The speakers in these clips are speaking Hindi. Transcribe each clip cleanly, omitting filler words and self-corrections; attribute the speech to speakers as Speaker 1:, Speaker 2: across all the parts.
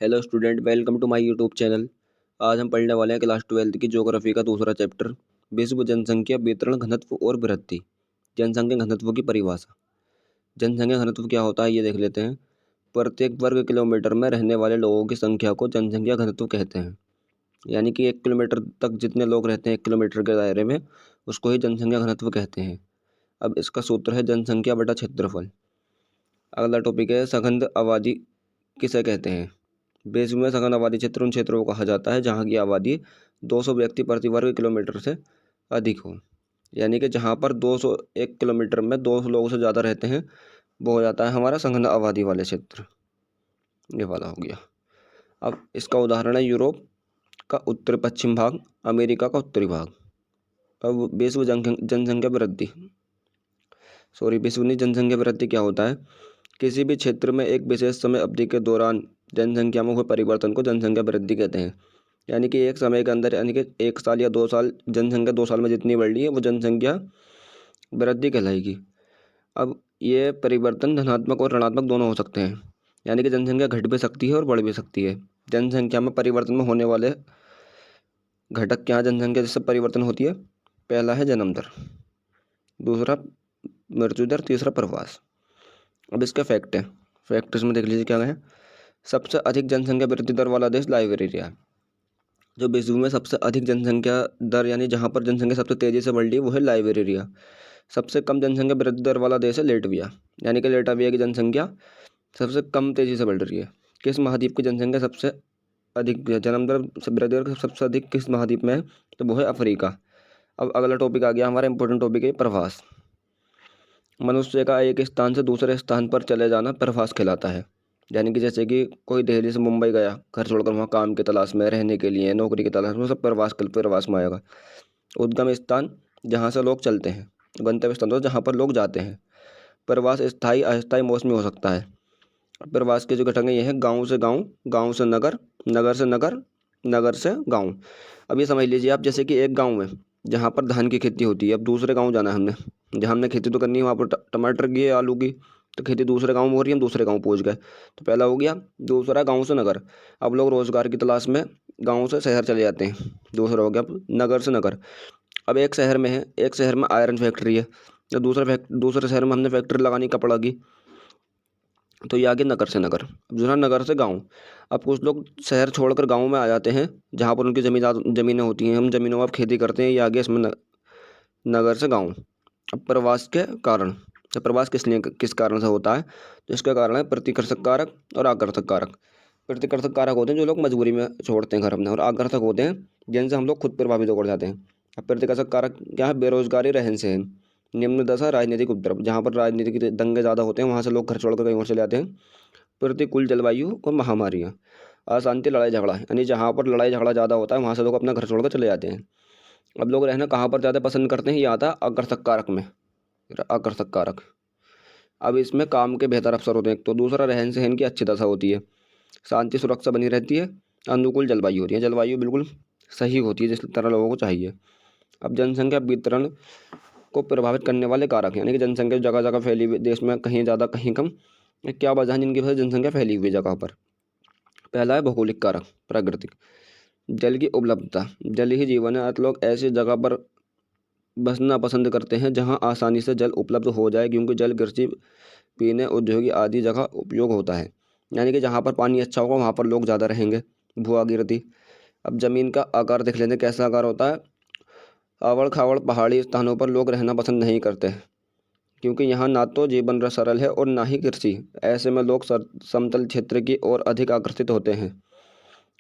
Speaker 1: Hello student, welcome to my YouTube channel. आज हम पढ़ने वाले हैं क्लास 12th की ज्योग्राफी का दूसरा चैप्टर, विश्व जनसंख्या वितरण घनत्व और वृद्धि। जनसंख्या घनत्व की परिभाषा। जनसंख्या घनत्व क्या होता है ये देख लेते हैं। प्रत्येक वर्ग किलोमीटर में रहने वाले लोगों की संख्या को जनसंख्या घनत्व कहते हैं। यानी कि 1 किलोमीटर तक जितने लोग रहते हैं 1 किलोमीटर के दायरे में, उसको ही जनसंख्या घनत्व कहते हैं। अब इसका सूत्र है जनसंख्या बटा क्षेत्रफल। अगला टॉपिक है सघन आबादी किसे कहते हैं। विश्व में सघन आबादी क्षेत्र उन क्षेत्रों को कहा जाता है जहाँ की आबादी 200 व्यक्ति प्रति वर्ग किलोमीटर से अधिक हो। यानी कि जहाँ पर 200 1 किलोमीटर में 200 लोगों से ज़्यादा रहते हैं वो हो जाता है हमारा सघन आबादी वाले क्षेत्र। ये वाला हो गया। अब इसका उदाहरण है यूरोप का उत्तर पश्चिम भाग, अमेरिका का उत्तरी भाग। अब जनसंख्या वृद्धि विश्व में जनसंख्या वृद्धि क्या होता है। किसी भी क्षेत्र में एक विशेष समय अवधि के दौरान जनसंख्या में हुए परिवर्तन को जनसंख्या वृद्धि कहते हैं। यानी कि एक समय के अंदर, यानी कि 1 साल या 2 साल, जनसंख्या 2 साल में जितनी बढ़ रही है वो जनसंख्या वृद्धि कहलाएगी। अब ये परिवर्तन धनात्मक और ऋणात्मक दोनों हो सकते हैं। यानी कि जनसंख्या घट भी सकती है और बढ़ भी सकती है। जनसंख्या में परिवर्तन में होने वाले घटक क्या है जनसंख्या जिससे परिवर्तन होती है। पहला है जन्म दर, दूसरा मृत्यु दर, तीसरा प्रवास। अब इसका फैक्ट है, फैक्ट इसमें देख लीजिए क्या है। सबसे अधिक जनसंख्या वृद्धि दर वाला देश लाइबेरिया। जो विश्व में सबसे अधिक जनसंख्या दर, यानी जहाँ पर जनसंख्या सबसे तेजी से बढ़ रही है वो है लाइबेरिया। सबसे कम जनसंख्या वृद्धि दर वाला देश है लेटविया। यानी कि लेटविया की जनसंख्या सबसे कम तेजी से बढ़ रही है। किस महाद्वीप की जनसंख्या सबसे अधिक जन्म दर वृद्धि दर सबसे अधिक किस महाद्वीप में है, तो वो है अफ्रीका। अब अगला टॉपिक आ गया हमारा इंपॉर्टेंट टॉपिक है प्रवास। मनुष्य का एक स्थान से दूसरे स्थान पर चले जाना प्रवास कहलाता है। यानी कि जैसे कि कोई दिल्ली से मुंबई गया घर छोड़कर, वहाँ काम की तलाश में, रहने के लिए, नौकरी की तलाश में, सब प्रवास में आएगा। उद्गम स्थान जहाँ से लोग चलते हैं, गंतव्य स्थान तो जहाँ पर लोग जाते हैं। प्रवास स्थायी अस्थायी मौसमी हो सकता है। प्रवास के जो घटक हैं ये है गाँव से गाँव, गाँव से नगर, नगर से नगर, नगर से गाँव। अब ये समझ लीजिए आप, जैसे कि एक गाँव में जहाँ पर धान की खेती होती है, अब दूसरे गाँव जाना है हमने, जहाँ हमने खेती तो करनी है वहाँ पर टमाटर की, आलू की, तो खेती दूसरे गांव में हो रही है, हम दूसरे गांव पहुंच गए, तो पहला हो गया। दूसरा गांव से नगर, अब लोग रोजगार की तलाश में गांव से शहर चले जाते हैं, दूसरा हो गया। नगर से नगर, अब एक शहर में है, एक शहर में आयरन फैक्ट्री है, तो दूसरे शहर में हमने फैक्ट्री लगानी कपड़ा की, तो ये आगे नगर से नगर। अब दूसरा नगर से गाँव, अब कुछ लोग शहर छोड़कर गाँव में आ जाते हैं जहाँ पर उनकी ज़मीनें होती हैं, हम ज़मीनों में अब खेती करते हैं, ये आगे इसमें नगर से गाँव। अब प्रवास के कारण, तो प्रवास किस कारण से होता है, तो इसका कारण है प्रतिकर्षक कारक और आकर्षक कारक। प्रतिकर्षक कारक होते हैं जो लोग मजबूरी में छोड़ते हैं घर अपने, और आकर्षक होते हैं जिनसे हम लोग खुद प्रभावित होकर जाते हैं। अब प्रतिकर्षक कारक क्या है, बेरोजगारी, रहन सहन, निम्न दशा, राजनीतिक उपद्रव, जहाँ पर राजनीतिक दंगे ज़्यादा होते हैं वहाँ से लोग घर छोड़कर कहीं और चले जाते हैं। प्रतिकूल जलवायु और महामारियाँ, अशांति, लड़ाई झगड़ा, यानी जहाँ पर लड़ाई झगड़ा ज़्यादा होता है वहाँ से लोग अपना घर छोड़कर चले जाते हैं। अब लोग रहना कहाँ पर ज़्यादा पसंद करते हैं, ये आता है आकर्षक कारक में, आकर्षक कारक। अब इसमें काम के बेहतर अवसर होते हैं, तो दूसरा रहन सहन की अच्छी दशा होती है, शांति सुरक्षा बनी रहती है, अनुकूल जलवायु होती है, जलवायु बिल्कुल सही होती है जिस तरह लोगों को चाहिए। अब जनसंख्या वितरण को प्रभावित करने वाले कारक, यानी कि जनसंख्या जगह जगह फैली हुई, देश में कहीं ज़्यादा कहीं कम, क्या वजह है जिनकी वजह से जनसंख्या फैली हुई जगह पर। पहला है भौगोलिक कारक, प्राकृतिक, जल की उपलब्धता, जल ही जीवन है, लोग ऐसी जगह पर बसना पसंद करते हैं जहां आसानी से जल उपलब्ध हो जाए, क्योंकि जल कृषि, पीने, औद्योगिक आदि जगह उपयोग होता है। यानी कि जहाँ पर पानी अच्छा होगा वहाँ पर लोग ज़्यादा रहेंगे। भू आकृति, अब ज़मीन का आकार देख लेते हैं कैसा आकार होता है। आवड़ खावड़ पहाड़ी स्थानों पर लोग रहना पसंद नहीं करते हैं, क्योंकि यहाँ ना तो जीवन सरल है और ना ही कृषि। ऐसे में लोग समतल क्षेत्र की ओर अधिक आकर्षित होते हैं।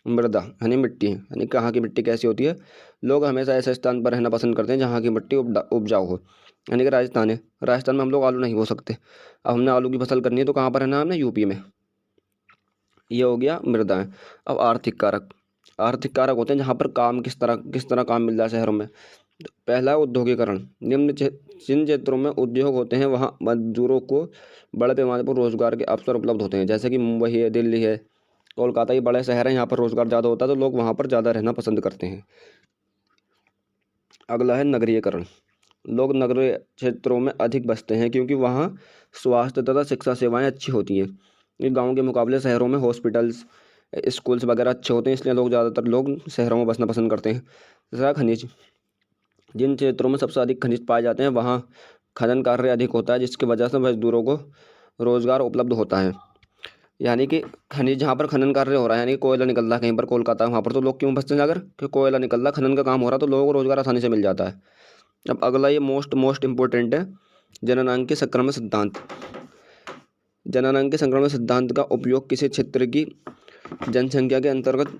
Speaker 1: मृदा यानी मिट्टी, यानी कहाँ की मिट्टी कैसी होती है, लोग हमेशा ऐसे स्थान पर रहना पसंद करते हैं जहाँ की मिट्टी उपजाऊ हो। यानी कि राजस्थान है, राजस्थान में हम लोग आलू नहीं बो सकते, अब हमने आलू की फसल करनी है तो कहाँ पर रहना है, हमने यूपी में। ये हो गया मृदा है। अब आर्थिक कारक, आर्थिक कारक होते हैं जहाँ पर काम किस तरह काम मिल रहा है शहरों में। तो पहला है औद्योगिकरण, जिन क्षेत्रों में उद्योग होते हैं वहाँ मजदूरों को बड़े पैमाने पर रोजगार के अवसर उपलब्ध होते हैं, जैसे कि मुंबई है, दिल्ली है, कोलकाता, ये बड़े शहर हैं, यहाँ पर रोजगार ज़्यादा होता है तो लोग वहाँ पर ज़्यादा रहना पसंद करते हैं। अगला है नगरीयकरण, लोग नगरीय क्षेत्रों में अधिक बसते हैं क्योंकि वहाँ स्वास्थ्य तथा शिक्षा सेवाएं अच्छी होती हैं। ये गाँव के मुकाबले शहरों में हॉस्पिटल्स, स्कूल्स वगैरह अच्छे होते हैं, इसलिए ज़्यादातर लोग शहरों में बसना पसंद करते हैं। तीसरा, खनिज। जिन क्षेत्रों में सबसे अधिक खनिज पाए जाते हैं वहाँ खनन कार्य अधिक होता है, जिसकी वजह से मजदूरों को रोजगार उपलब्ध होता है। यानी कि खनिज जहाँ पर खनन कार्य हो रहा है, यानी कि कोयला निकल रहा है कहीं पर कोलकाता, वहाँ पर तो लोग क्यों बसते हैं जाकर, कि कोयला निकल रहा, खनन का काम हो रहा, तो लोगों को रोजगार आसानी से मिल जाता है। अब अगला, ये मोस्ट इम्पोर्टेंट है, जननांग के संक्रमण सिद्धांत। जननांग के संक्रमण सिद्धांत का उपयोग किसी क्षेत्र की जनसंख्या के अंतर्गत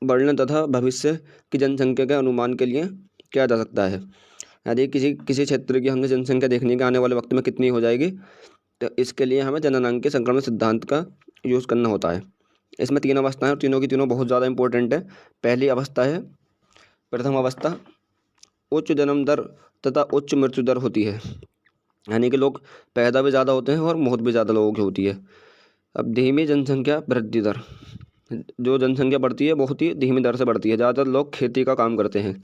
Speaker 1: बढ़ने तथा भविष्य की जनसंख्या के अनुमान के लिए किया जा सकता है। यदि किसी क्षेत्र की हमने जनसंख्या देखने के आने वाले वक्त में कितनी हो जाएगी, तो इसके लिए हमें जननांग के संक्रमण सिद्धांत का यूज़ करना होता है। इसमें 3 अवस्थाएं और तीनों की तीनों बहुत ज़्यादा इंपॉर्टेंट है। पहली अवस्था है, प्रथम अवस्था, उच्च जन्म दर तथा उच्च मृत्यु दर होती है। यानी कि लोग पैदा भी ज़्यादा होते हैं और मौत भी ज़्यादा लोगों की होती है। अब धीमी जनसंख्या वृद्धि दर, जो जनसंख्या बढ़ती है बहुत ही धीमी दर से बढ़ती है। ज़्यादातर लोग खेती का काम करते हैं।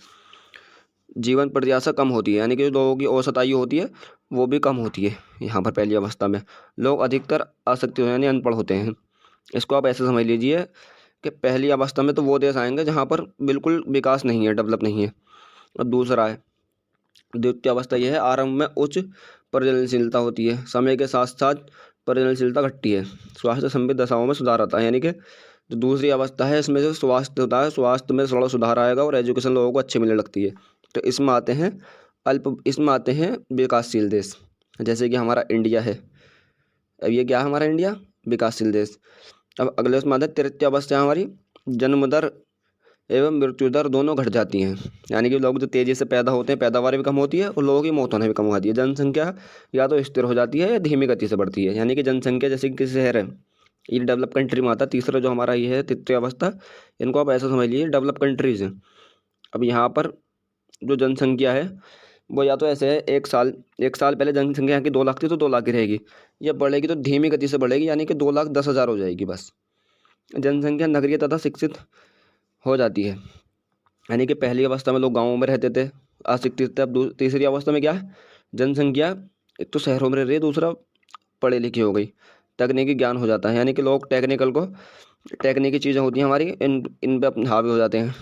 Speaker 1: जीवन प्रत्याशा कम होती है, यानी कि जो लोगों की औसत आयु होती है वो भी कम होती है। यहाँ पर पहली अवस्था में लोग अधिकतर आसक्ति यानी अनपढ़ होते हैं। इसको आप ऐसे समझ लीजिए कि पहली अवस्था में तो वो देश आएंगे जहाँ पर बिल्कुल विकास नहीं है, डेवलप नहीं है। और दूसरा है, द्वितीय अवस्था यह है, आरंभ में उच्च प्रजननशीलता होती है, समय के साथ साथ प्रजननशीलता घटती है, स्वास्थ्य संबंधी दशाओं में सुधार आता है। यानी कि जो दूसरी अवस्था है इसमें जो स्वास्थ्य होता है, स्वास्थ्य में थोड़ा सुधार आएगा और एजुकेशन लोगों को अच्छे मिलने लगती है। तो इसमें आते हैं विकासशील देश, जैसे कि हमारा इंडिया है। अब ये क्या है, हमारा इंडिया विकासशील देश। अब अगले उसमें आता है तृतीय अवस्था है हमारी, जन्म दर एवं मृत्यु दर दोनों घट जाती हैं। यानी कि लोग जो तेजी से पैदा होते हैं, पैदावार भी कम होती है और लोगों की मौत होना भी कम हो जाती है। जनसंख्या या तो स्थिर हो जाती है या धीमी गति से बढ़ती है। यानी कि जनसंख्या जैसे कि किसी शहर है, ये डेवलप कंट्री में आता है। तीसरा जो हमारा ये है तृतीय अवस्था, इनको आप ऐसा समझ लीजिए डेवलप कंट्रीज हैं। अब यहाँ पर जो जनसंख्या है वो या तो ऐसे है, एक साल पहले जनसंख्या यहाँ की 2 लाख थी तो 2 लाख की रहेगी। ये बढ़ेगी तो धीमी गति से बढ़ेगी, यानी कि 2,10,000 हो जाएगी बस। जनसंख्या नगरीय तथा शिक्षित हो जाती है। यानी कि पहली अवस्था में लोग गाँवों में रहते थे, अशिक्षित थे। अब तीसरी अवस्था में क्या है, जनसंख्या एक तो शहरों में रह रही है, दूसरा पढ़ी लिखी हो गई, तकनीकी ज्ञान हो जाता है। यानी कि लोग टेक्निकी चीज़ें होती हैं हमारी, इन पे हावी हो जाते हैं।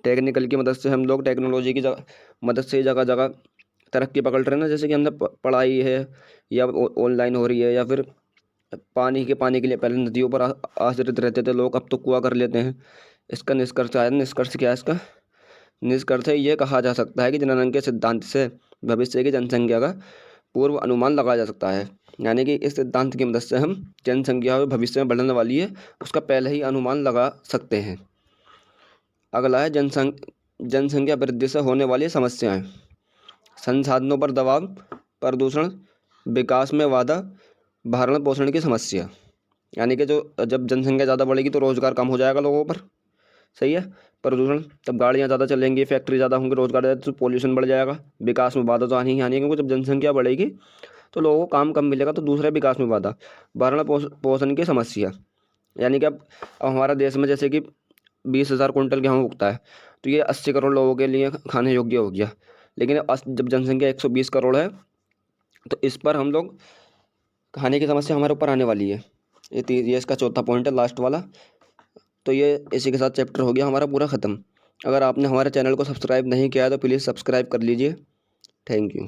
Speaker 1: टेक्निकल की मदद से हम लोग टेक्नोलॉजी की मदद से जगह जगह तरक्की पकड़ रहे हैं ना। जैसे कि हमने पढ़ाई है या ऑनलाइन हो रही है, या फिर पानी के लिए पहले नदियों पर आश्रित रहते थे लोग, अब तो कुआं कर लेते हैं। इसका निष्कर्ष आया, निष्कर्ष क्या है इसका, निष्कर्ष है ये कहा जा सकता है कि जननांग के सिद्धांत से भविष्य की जनसंख्या का पूर्व अनुमान लगाया जा सकता है। यानी कि इस सिद्धांत की मदद से हम जनसंख्या भविष्य में बढ़ने वाली है उसका पहले ही अनुमान लगा सकते हैं। अगला है जनसंख्या वृद्धि से होने वाली समस्याएं। संसाधनों पर दबाव, प्रदूषण, विकास में बाधा, भरण पोषण की समस्या। यानी कि जो जब जनसंख्या ज़्यादा बढ़ेगी तो रोजगार कम हो जाएगा लोगों पर, सही है। प्रदूषण, तब गाड़ियाँ ज़्यादा चलेंगी, फैक्ट्री ज़्यादा होंगी, रोजगार ज़्यादा, तो पॉल्यूशन बढ़ जाएगा। विकास में बाधा तो आनी ही आनी है, क्योंकि जब जनसंख्या बढ़ेगी तो लोगों को काम कम मिलेगा, तो दूसरा विकास में बाधा। भरण पोषण की समस्या, यानी कि अब हमारा देश में जैसे कि 20,000 कुंटल गेहूँ उगता है, तो ये 80 करोड़ लोगों के लिए खाने योग्य हो गया। लेकिन जब जनसंख्या 120 करोड़ है तो इस पर हम लोग खाने की समस्या हमारे ऊपर आने वाली है। ये इसका चौथा पॉइंट है, लास्ट वाला। तो ये इसी के साथ चैप्टर हो गया हमारा पूरा ख़त्म। अगर आपने हमारे चैनल को सब्सक्राइब नहीं किया है तो प्लीज़ सब्सक्राइब कर लीजिए। Thank you.